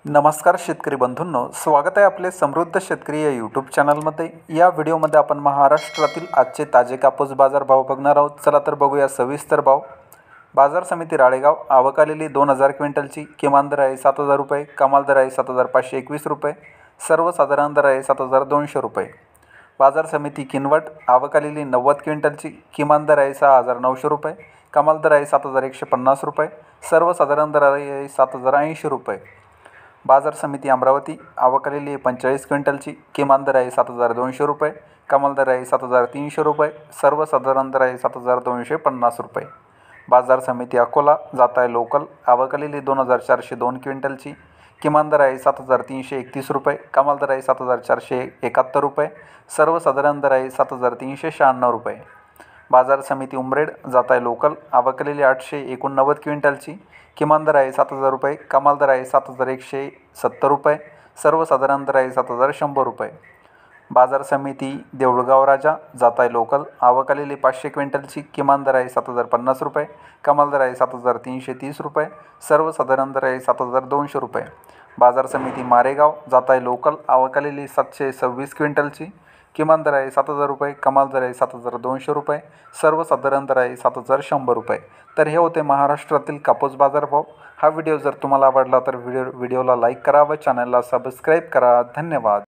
नमस्कार शेतकरी बंधूंनो, स्वागत आहे आपले समृद्ध शेतकरी या यूट्यूब चॅनलमध्ये। या व्हिडिओमध्ये आपण महाराष्ट्रातील आजचे ताजे कापूस बाजार भाव बघणार आहोत। चला तर बघूया सविस्तर भाव। बाजार समिती राळेगाव, आवक आलेली 2000 क्विंटलची। किमान दर आहे 7000 रुपये, कमाल दर आहे 7521 रुपये, सर्वसाधारण दर आहे 7200 रुपये। बाजार समिती किनवट, आवक आलेली 90 क्विंटलची। किमान दर आहे 6900 रुपये, कमाल दर आहे 7150 रुपये, सर्वसाधारण दर आहे 7080 रुपये। बाजार समिती अमरावती, आवक आलेली आहे 45 क्विंटलची। किमान दर आहे 7200 रुपये, कमाल दर आहे 7300 रुपये, सर्वसाधारण दर आहे 7250 रुपये। बाजार समिती अकोला, जात आहे लोकल, आवक आलेली 2402 क्विंटलची। किमान दर आहे 7331 रुपये, कमाल दर आहे 7471 रुपये, सर्वसाधारण दर आहे 7396 रुपये। बाजार समिती उमरेड, जात आहे लोकल, आवक आलेली 889 क्विंटलची। किमान दर आहे 7000 रुपये, कमाल दर आहे 7170 रुपये, सर्वसाधारण दर आहे 7100 रुपये। बाजार समिती देऊळगाव राजा, जात आहे लोकल, आवक आलेली 500 क्विंटलची। किमान दर आहे 7050 रुपये, कमाल दर आहे 7330 रुपये, सर्वसाधारण दर आहे 7200 रुपये। बाजार समिती मारेगाव, जात आहे लोकल, आवक आलेली 726 क्विंटलची। किमान दर आहे 7000 रुपये, कमाल दर आहे 7200 रुपये, सर्वसाधारण दर आहे 7100 रुपये। तर हे होते महाराष्ट्रातील कापूस बाजारभाव। हा व्हिडिओ जर तुम्हाला आवडला तर व्हिडिओला लाईक करा व चॅनलला सबस्क्राईब करा। धन्यवाद।